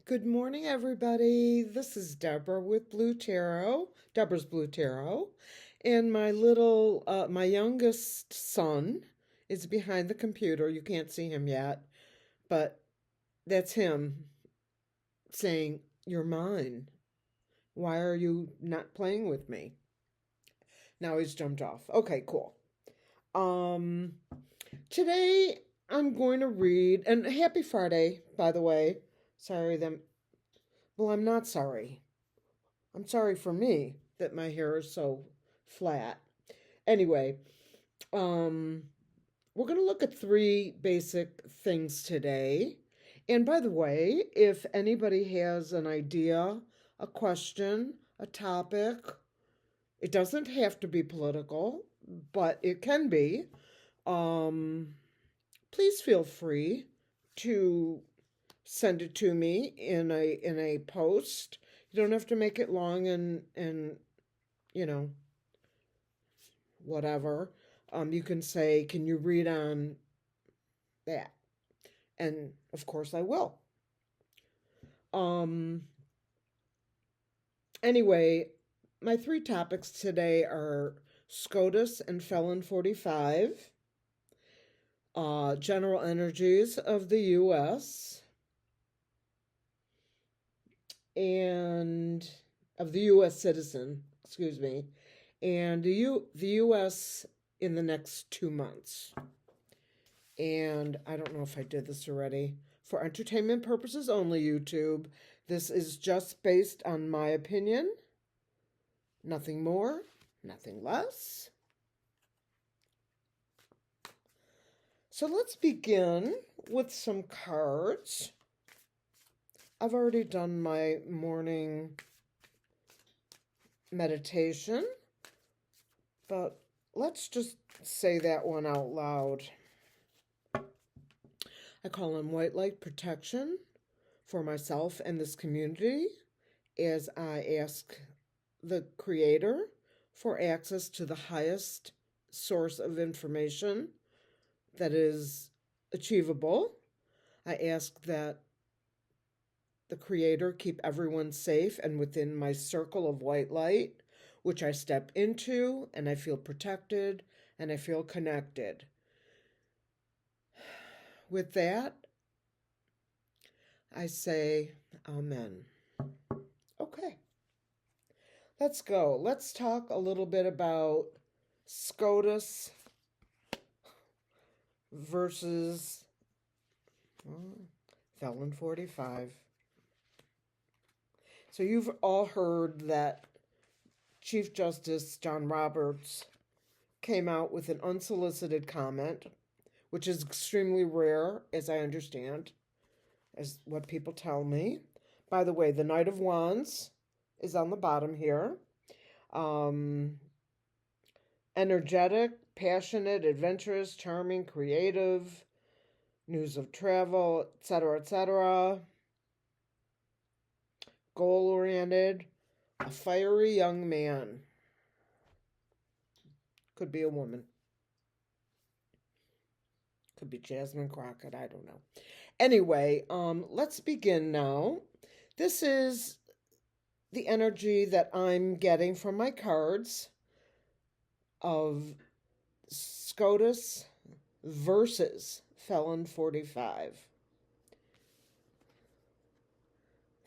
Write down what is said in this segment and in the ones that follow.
Good morning, everybody. This is Deborah with Blue Tarot, Deborah's Blue Tarot. And my youngest son is behind the computer. You can't see him yet, but that's him saying, "You're mine. Why are you not playing with me?" Now he's jumped off. Okay, cool. Um, Today I'm going to read, and happy Friday, by the way. Sorry that, well, I'm not sorry. I'm sorry for me that my hair is so flat. Anyway, um, we're going to look at three basic things today. And by the way, if anybody has an idea, a question, a topic, it doesn't have to be political, but it can be. Um, Please feel free to send it to me in a post. You don't have to make it long and you know whatever. You can say, "Can you read on that?" And of course I will. Um anyway, my three topics today are Scotus and Felon45, general energies of the US and of the US citizen, excuse me, and the US in the next 2 months. And I don't know if I did this already. For entertainment purposes only, YouTube. This is just based on my opinion. Nothing more, nothing less. So let's begin with some cards. I've already done my morning meditation, but let's just say that one out loud. I call on white light protection for myself and this community as I ask the Creator for access to the highest source of information that is achievable. I ask that the Creator keep everyone safe and within my circle of white light, which I step into, and I feel protected and I feel connected. With that, I say Amen. Okay, let's go. Let's talk a little bit about Scotus versus Felon45. So you've all heard that Chief Justice John Roberts came out with an unsolicited comment, which is extremely rare, as I understand, as what people tell me. By the way, the Knight of Wands is on the bottom here. Energetic, passionate, adventurous, charming, creative, news of travel, etc., etc. Goal-oriented, a fiery young man. Could be a woman. Could be Jasmine Crockett, I don't know. Anyway, let's begin now. This is the energy that I'm getting from my cards of Scotus versus Felon45.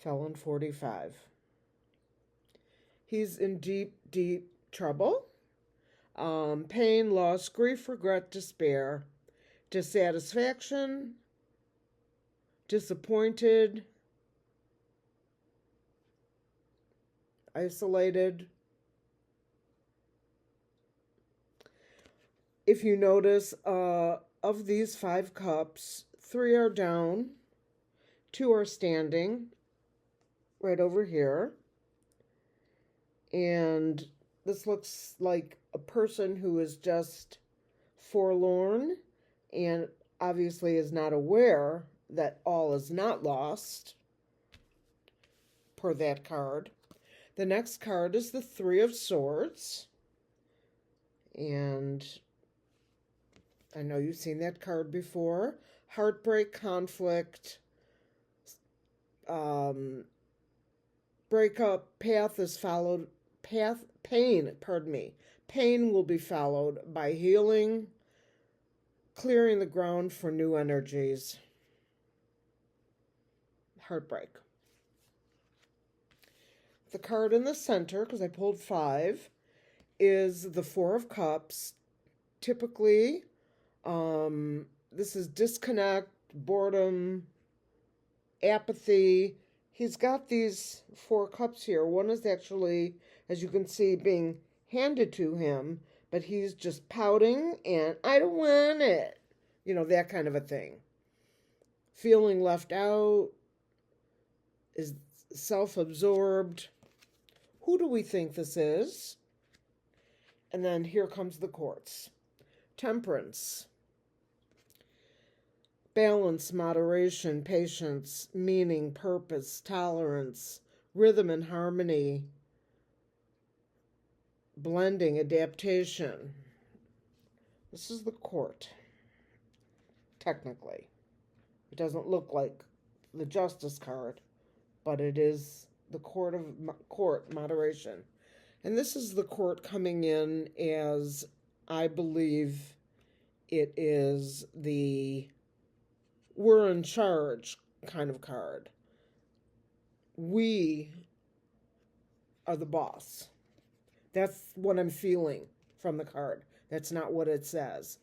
Felon45. He's in deep, deep trouble. Pain, loss, grief, regret, despair, dissatisfaction, disappointed, isolated. If you notice, of these 5 cups, 3 are down, 2 are standing right over here. And this looks like a person who is just forlorn and obviously is not aware that all is not lost, per that card. The next card is the 3 of Swords. And I know you've seen that card before. Heartbreak, conflict, breakup path is followed, pain, pardon me. Pain will be followed by healing, clearing the ground for new energies. Heartbreak. The card in the center, because I pulled 5, is the Four of Cups. Typically, this is disconnect, boredom, apathy. He's got these 4 cups here. One is actually, as you can see, being handed to him, but he's just pouting and I don't want it. You know, that kind of a thing. Feeling left out, is self-absorbed. Who do we think this is? And then here comes the quartz. Temperance. Balance, moderation, patience, meaning, purpose, tolerance, rhythm and harmony, blending, adaptation. This is the court, technically. It doesn't look like the Justice card, but it is the court, moderation. And this is the court coming in as, I believe, it is the we're in charge kind of card. We are the boss. That's what I'm feeling from the card. That's not what it says.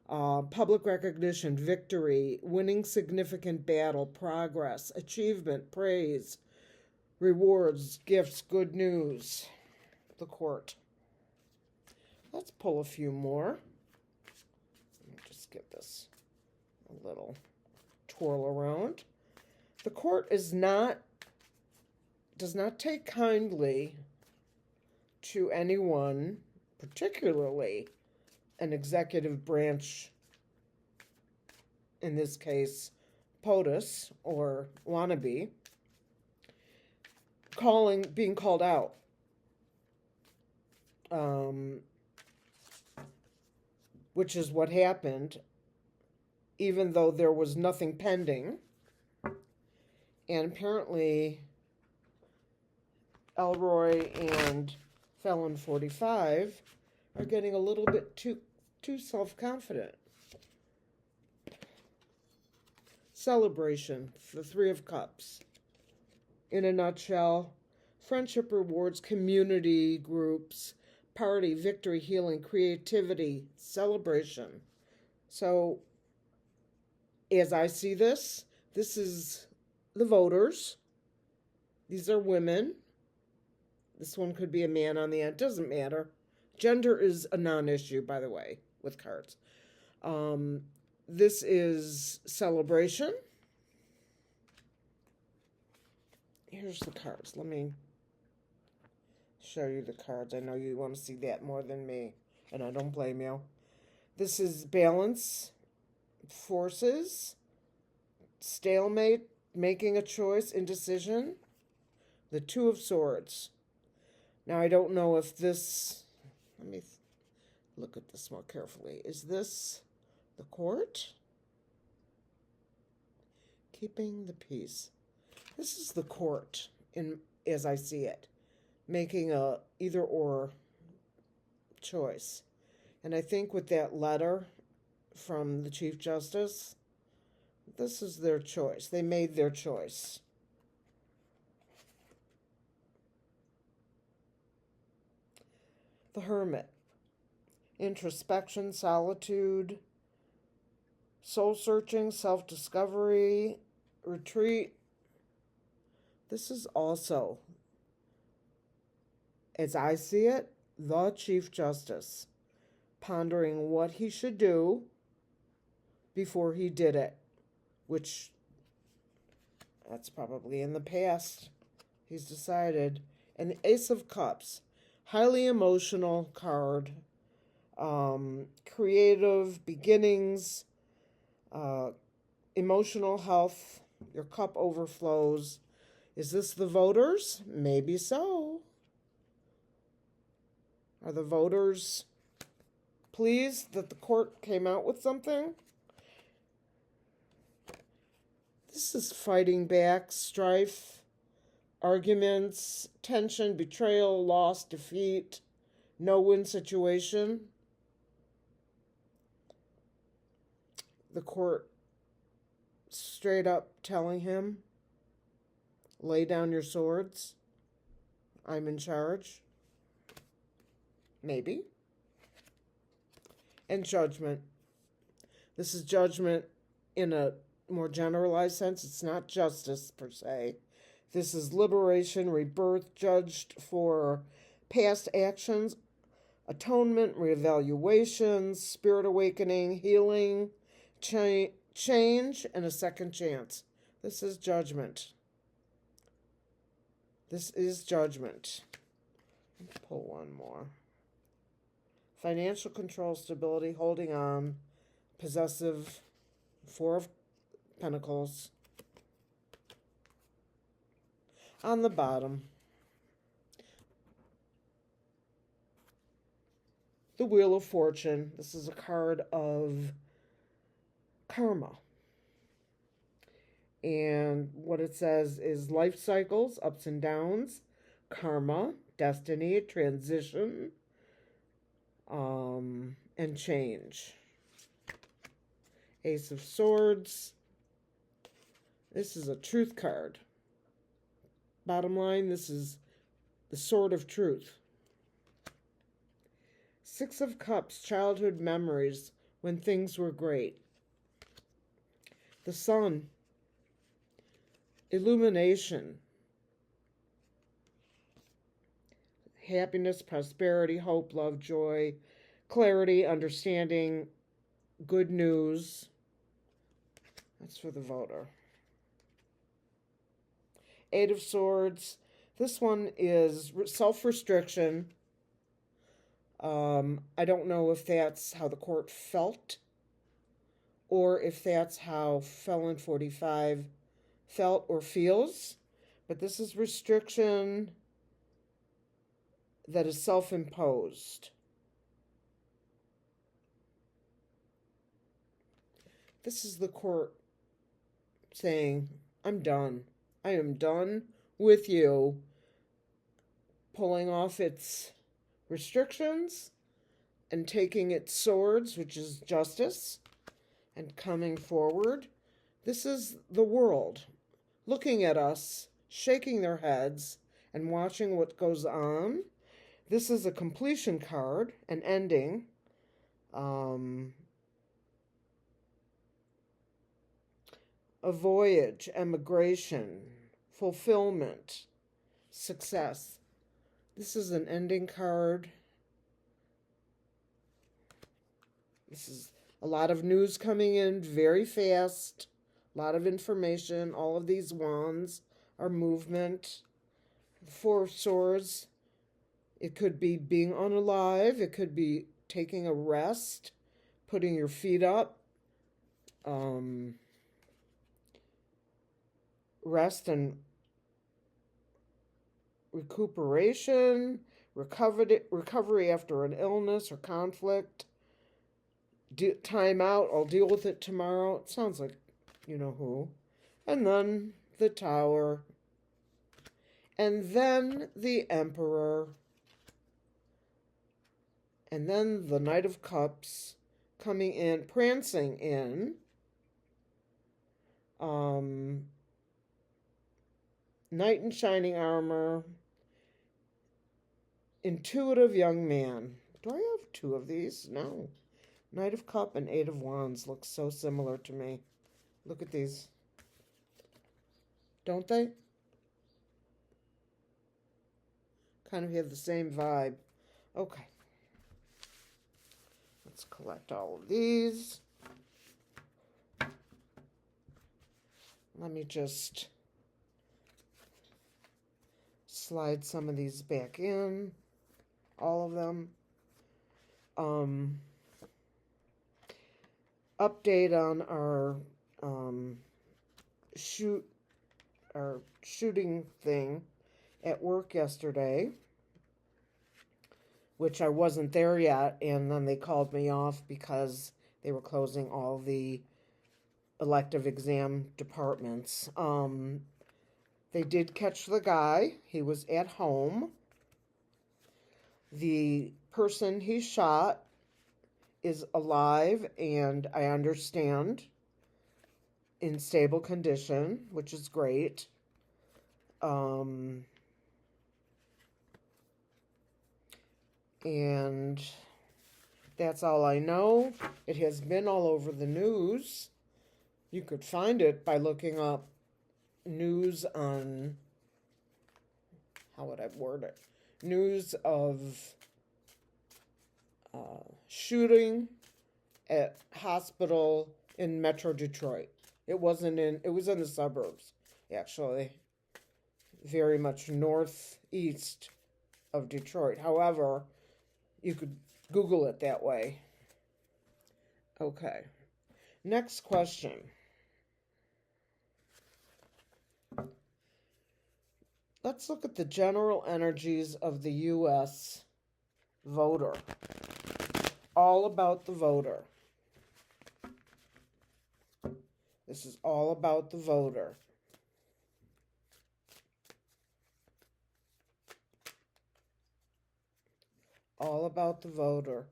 Public recognition, victory, winning significant battle, progress, achievement, praise, rewards, gifts, good news. The court. Let's pull a few more. Let me just get this a little twirl around. The court does not take kindly to anyone, particularly an executive branch, in this case, POTUS or wannabe, being called out. Which is what happened, even though there was nothing pending. And apparently, Elroy and Felon45 are getting a little bit too self-confident. Celebration, the 3 of Cups. In a nutshell, friendship, rewards, community groups, party, victory, healing, creativity, celebration. So, as I see this, this is the voters. These are women. This one could be a man on the end. Doesn't matter. Gender is a non-issue, by the way, with cards. This is celebration. Here's the cards. Let me show you the cards. I know you want to see that more than me, and I don't blame you. This is balance, forces, stalemate, making a choice, indecision. The 2 of Swords. Now, I don't know if this... Let me look at this more carefully. Is this the court? Keeping the peace. This is the court, as I see it, making a either-or choice. And I think with that letter from the Chief Justice, this is their choice. They made their choice. The Hermit. Introspection, solitude, soul-searching, self-discovery, retreat. This is also, as I see it, the Chief Justice pondering what he should do before he did it, which that's probably in the past. He's decided. And the Ace of Cups, highly emotional card, creative beginnings, emotional health, your cup overflows. Is this the voters? Maybe so. Are the voters pleased that the court came out with something? This is fighting back, strife, arguments, tension, betrayal, loss, defeat, no-win situation. The court straight up telling him, lay down your swords. I'm in charge. Maybe. And judgment. This is judgment in a more generalized sense. It's not justice per se. This is liberation, rebirth, judged for past actions, atonement, reevaluation, spirit awakening, healing, change, and a second chance. This is judgment. This is judgment. Let's pull one more. Financial control, stability, holding on, possessive, Four of Pentacles. On the bottom, the Wheel of Fortune. This is a card of karma. And what it says is life cycles, ups and downs, karma, destiny, transition, and change. Ace of Swords. This is a truth card. Bottom line, this is the sword of truth. Six of Cups, childhood memories when things were great. The Sun, illumination, happiness, prosperity, hope, love, joy, clarity, understanding, good news. That's for the voter. Eight of Swords. This one is self-restriction. I don't know if that's how the court felt or if that's how Felon45 felt or feels. But this is restriction that is self-imposed. This is the court saying, I'm done. I am done with you, pulling off its restrictions and taking its swords, which is justice, and coming forward. This is the world looking at us, shaking their heads, and watching what goes on. This is a completion card, an ending. A voyage, emigration, fulfillment, success. This is an ending card. This is a lot of news coming in very fast, a lot of information. All of these wands are movement. Four of Swords, it could be being unalive. It could be taking a rest, putting your feet up. Rest and recuperation, recovery after an illness or conflict, time out, I'll deal with it tomorrow. It sounds like you know who. And then the Tower. And then the Emperor. And then the Knight of Cups coming in, prancing in. Knight in shining armor. Intuitive young man. Do I have two of these? No. Knight of Cup and Eight of Wands look so similar to me. Look at these. Don't they? Kind of have the same vibe. Okay. Let's collect all of these. Let me just slide some of these back in, all of them. Update on our shooting thing at work yesterday, which I wasn't there yet, and then they called me off because they were closing all the elective exam departments. They did catch the guy. He was at home. The person he shot is alive and, I understand, in stable condition, which is great. And that's all I know. It has been all over the news. You could find it by looking up news on, how would I word it? News of shooting at hospital in Metro Detroit. It was in the suburbs, actually, very much northeast of Detroit. However, you could Google it that way. Okay. Next question. Let's look at the general energies of the U.S. voter. All about the voter. This is all about the voter. All about the voter.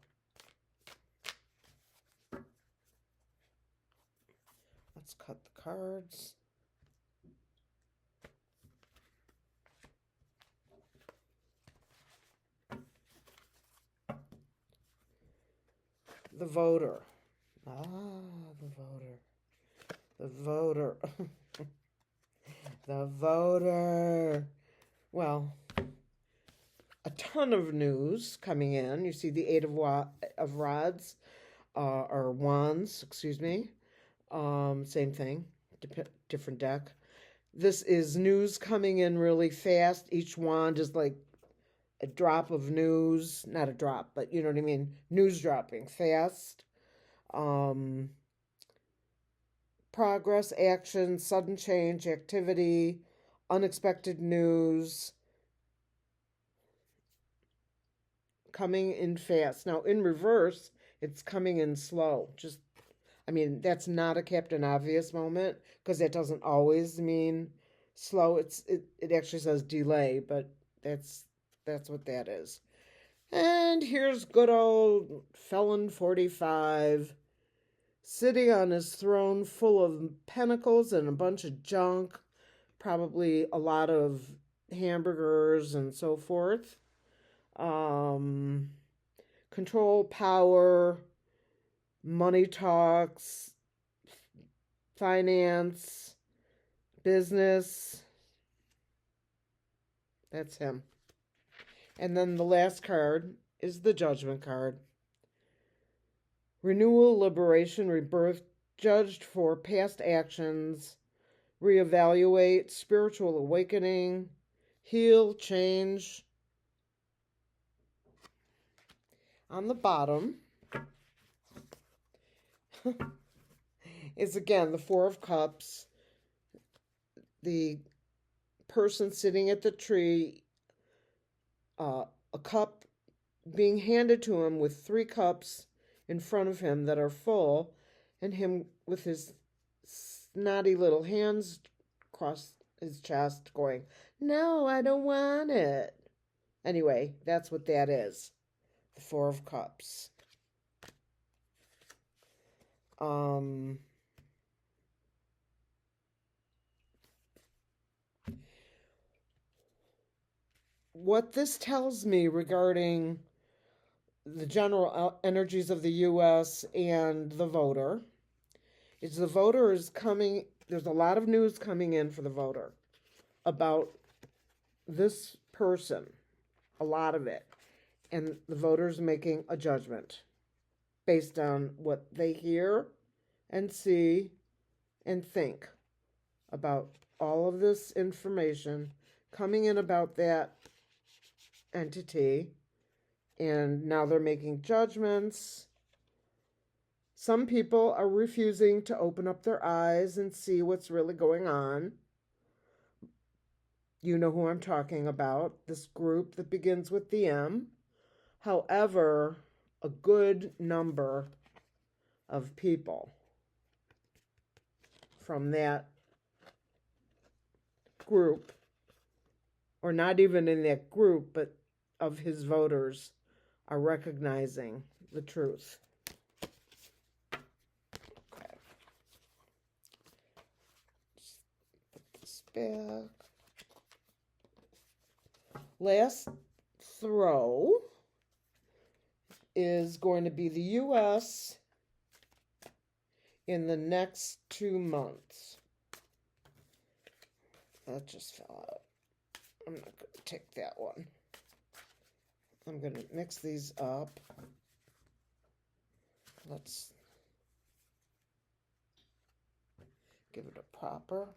Let's cut the cards. The voter. The voter. The voter. The voter. Well, a ton of news coming in. You see the Eight of Rods, or Wands, excuse me. Same thing, different deck. This is news coming in really fast. Each wand is like a drop of news. Not a drop, but you know what I mean. News dropping fast. Progress, action, sudden change, activity, unexpected news. Coming in fast. Now, in reverse, it's coming in slow. That's not a Captain Obvious moment, because that doesn't always mean slow. It actually says delay, but that's what that is. And here's good old Felon45, sitting on his throne full of pentacles and a bunch of junk, probably a lot of hamburgers and so forth. Control, power, money talks, finance, business. That's him. And then the last card is the Judgment card. Renewal, liberation, rebirth, judged for past actions, reevaluate, spiritual awakening, heal, change. On the bottom is again the Four of Cups, the person sitting at the tree, a cup being handed to him with 3 cups in front of him that are full, and him with his snotty little hands across his chest going, "No, I don't want it." Anyway, that's what that is. The Four of Cups. What this tells me regarding the general energies of the U.S. and the voter is the voter is coming. There's a lot of news coming in for the voter about this person, a lot of it. And the voter's making a judgment based on what they hear and see and think about all of this information coming in about that entity. And now they're making judgments. Some people are refusing to open up their eyes and see what's really going on. You know who I'm talking about, this group that begins with the M. However, a good number of people from that group, or not even in that group, but of his voters, are recognizing the truth. Okay. Just put this back. Last throw is going to be the U.S. in the next 2 months. That just fell out. I'm not going to take that one. I'm going to mix these up. Let's give it a proper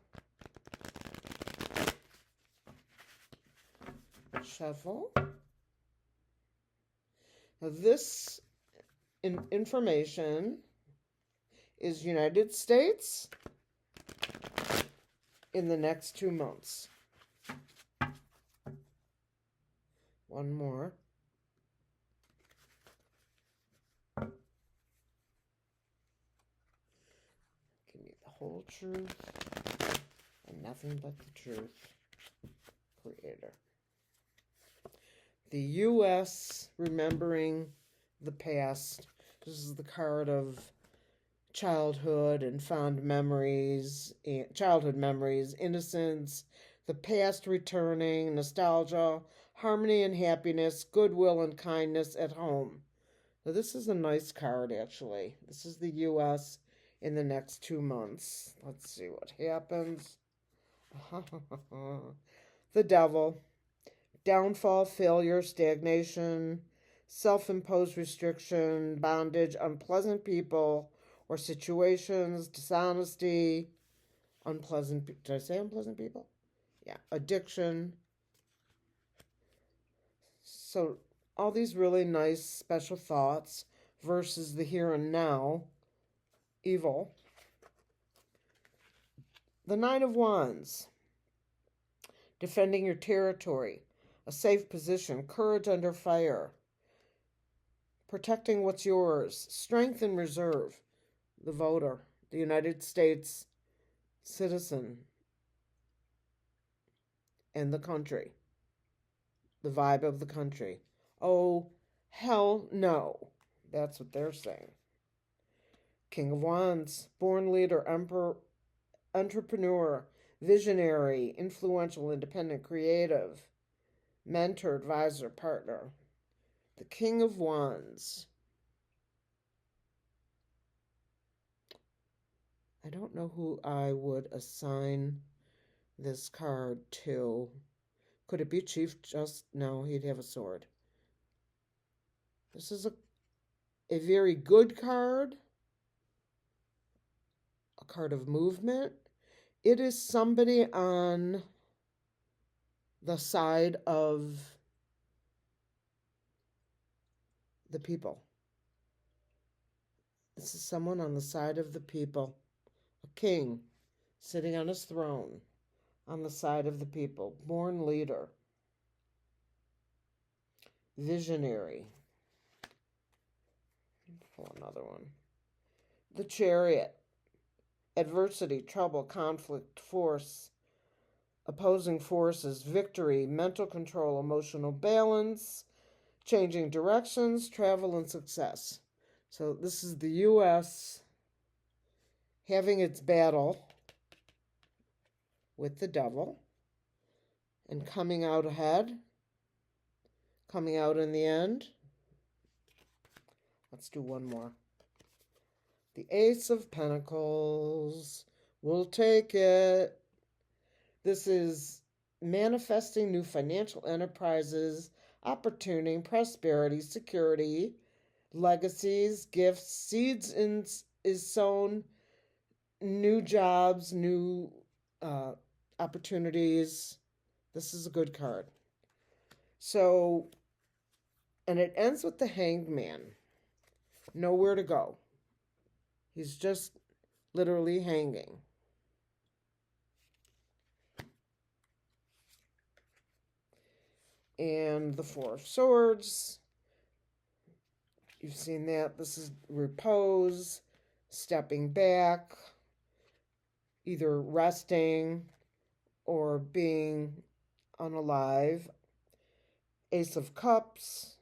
shuffle. Now this information is United States in the next 2 months. One more. Give me the whole truth and nothing but the truth. Creator. The U.S. remembering the past. This is the card of childhood and fond memories, childhood memories, innocence, the past returning, nostalgia, harmony and happiness, goodwill and kindness at home. Now, this is a nice card, actually. This is the U.S. in the next 2 months. Let's see what happens. The Devil. Downfall, failure, stagnation, self-imposed restriction, bondage, unpleasant people or situations, dishonesty, did I say unpleasant people? Yeah, addiction. So all these really nice special thoughts versus the here and now, evil. The Nine of Wands. Defending your territory. A safe position, courage under fire, protecting what's yours, strength and reserve, the voter, the United States citizen, and the country, the vibe of the country. Oh, hell no. That's what they're saying. King of Wands, born leader, emperor, entrepreneur, visionary, influential, independent, creative, mentor, advisor, partner. The King of Wands. I don't know who I would assign this card to. Could it be Chief Just? No, he'd have a sword. This is a very good card. A card of movement. It is somebody on the side of the people. This is someone on the side of the people. A king sitting on his throne on the side of the people. Born leader. Visionary. Pull another one. The Chariot. Adversity, trouble, conflict, force, opposing forces, victory, mental control, emotional balance, changing directions, travel, and success. So this is the U.S. having its battle with the devil and coming out ahead, coming out in the end. Let's do one more. The Ace of Pentacles. We'll take it. This is manifesting new financial enterprises, opportunity, prosperity, security, legacies, gifts, seeds is sown, new jobs, new opportunities. This is a good card. So, and it ends with the Hanged Man. Nowhere to go. He's just literally hanging. And the Four of Swords. You've seen that. This is repose, stepping back. either resting or being unalive. Ace of Cups,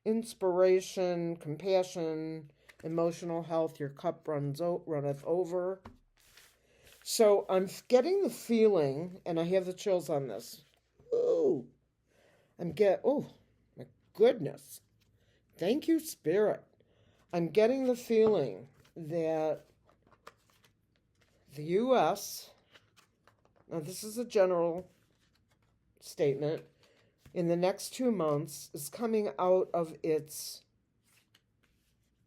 inspiration, compassion, emotional health. Your cup runneth over. So I'm getting the feeling, and I have the chills on this. Ooh, oh, my goodness. Thank you, Spirit. I'm getting the feeling that the U.S., now this is a general statement, in the next 2 months is coming out of its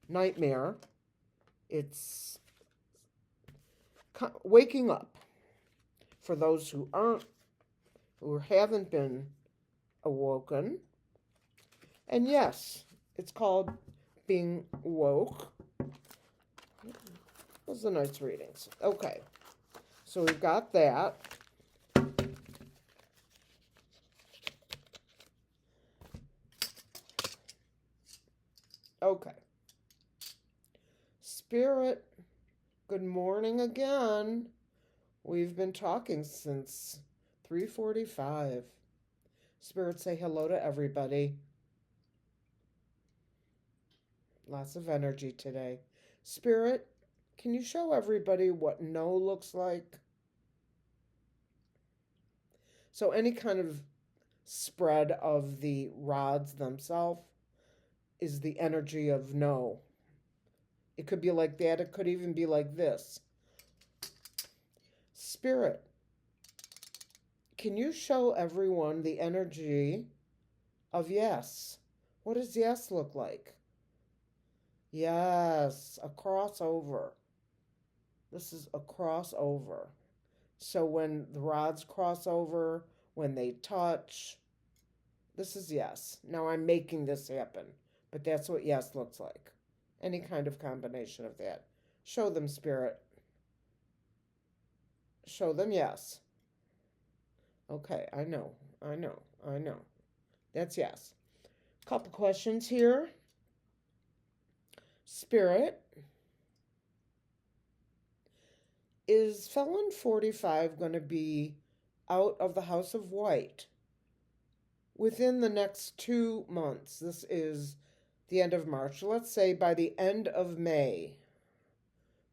nightmare. It's waking up for those who haven't been awoken. And yes, it's called being woke. Those are nice readings. Okay, so we've got that. Okay. Spirit, good morning again. We've been talking since 3:45. Spirit, say hello to everybody. Lots of energy today. Spirit, can you show everybody what no looks like? So any kind of spread of the rods themselves is the energy of no. It could be like that. It could even be like this. Spirit, can you show everyone the energy of yes? What does yes look like? Yes, a crossover. This is a crossover. So when the rods cross over, when they touch, this is yes. Now I'm making this happen, but that's what yes looks like. Any kind of combination of that. Show them, Spirit. Show them yes. Okay, I know. That's yes. Couple questions here. Spirit, is Felon45 going to be out of the House of White within the next 2 months? This is the end of March. Let's say by the end of May.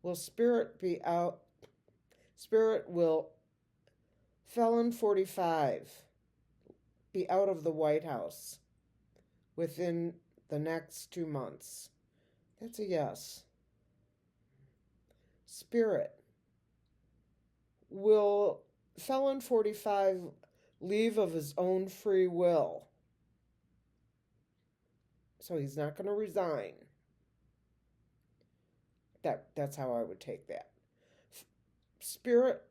Will Spirit be out? Spirit, will Felon45 be out of the White House within the next 2 months? That's a yes. Spirit, will Felon45 leave of his own free will? So he's not going to resign. That's how I would take that. Spirit,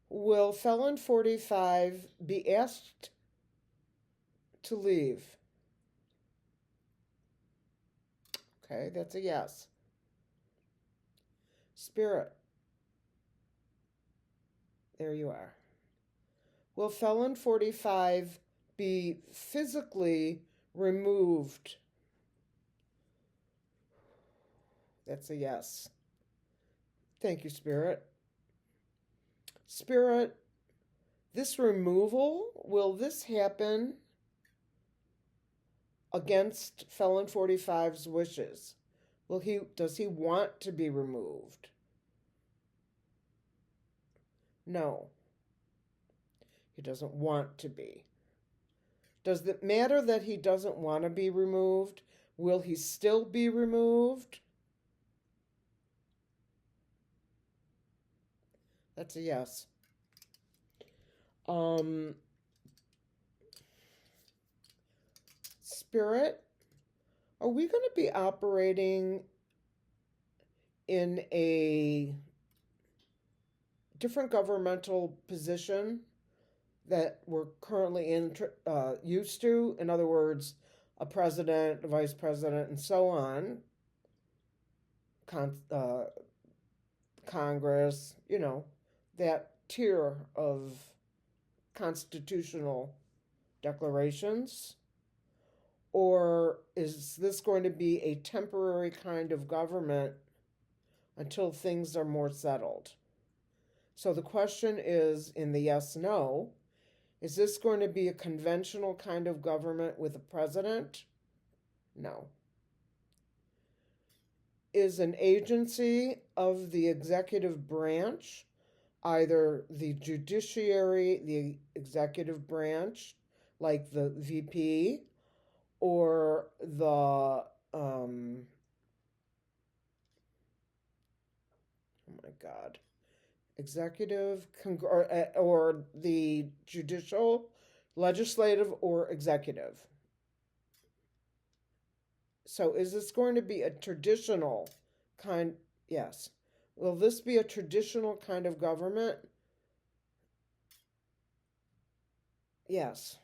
will Felon45 be asked to leave? Okay, that's a yes. Spirit, there you are. Will Felon45 be physically removed? That's a yes. Thank you, Spirit. Spirit, this removal, will this happen against Felon45's wishes? Does he want to be removed? No. He doesn't want to be. Does it matter that he doesn't want to be removed? Will he still be removed? That's a yes. Spirit, are we going to be operating in a different governmental position that we're currently used to? In other words, a president, a vice president, and so on, Congress, that tier of constitutional declarations? Or is this going to be a temporary kind of government until things are more settled? So the question is in the yes no, is this going to be a conventional kind of government with a president? No. Is an agency of the executive branch either the judiciary, the executive branch, like the VP, or the oh my God, or the judicial, legislative, or executive. So is this going to be a traditional kind? Yes. Will this be a traditional kind of government? Yes.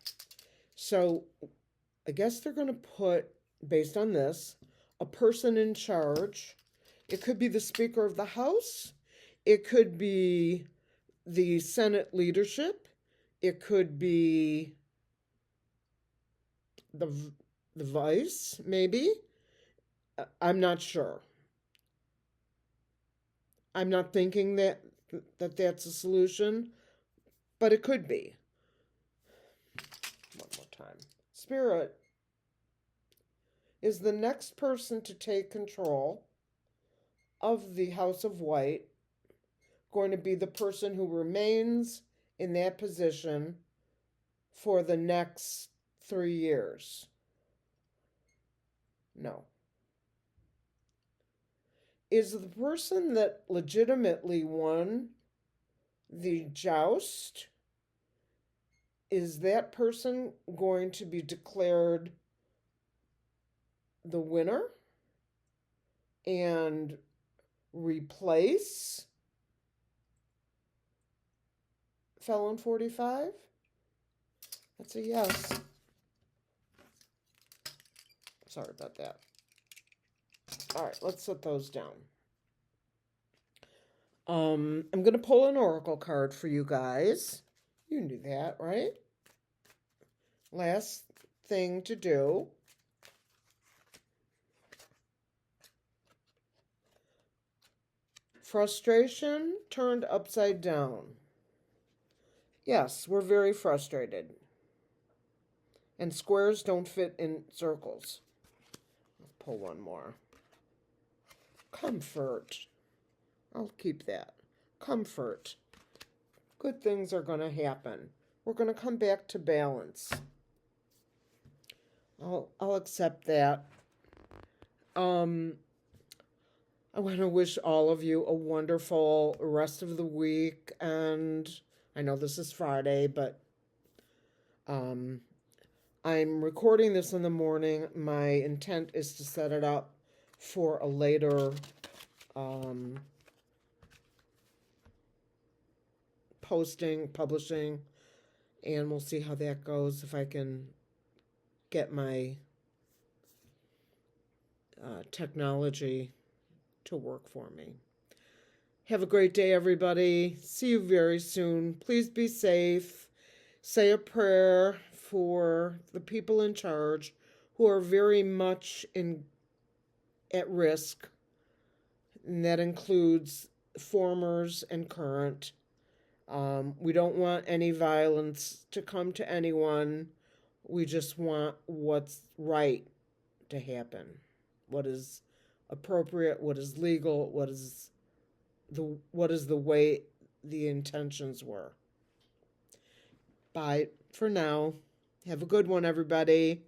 So I guess they're going to put, based on this, a person in charge. It could be the Speaker of the House. It could be the Senate leadership. It could be the vice, maybe. I'm not sure. I'm not thinking that's a solution, but it could be. One more time. Spirit is the next person to take control of the House of White going to be the person who remains in that position for the next 3 years? No. Is the person that legitimately won the joust, is that person going to be declared the winner and replace Felon45? That's a yes. Sorry about that. All right, let's set those down. I'm going to pull an oracle card for you guys. You knew that, right? Last thing to do. Frustration turned upside down. Yes, we're very frustrated. And squares don't fit in circles. Let's pull one more. Comfort. I'll keep that. Comfort. Good things are going to happen. We're going to come back to balance. I'll accept that. I want to wish all of you a wonderful rest of the week. And I know this is Friday, but I'm recording this in the morning. My intent is to set it up for a later publishing, and we'll see how that goes, if I can get my technology to work for me. Have a great day, everybody. See you very soon. Please be safe. Say a prayer for the people in charge who are very much at risk, and that includes formers and current. We don't want any violence to come to anyone. We just want what's right to happen. What is appropriate, what is legal, what is the way the intentions were. Bye for now. Have a good one, everybody.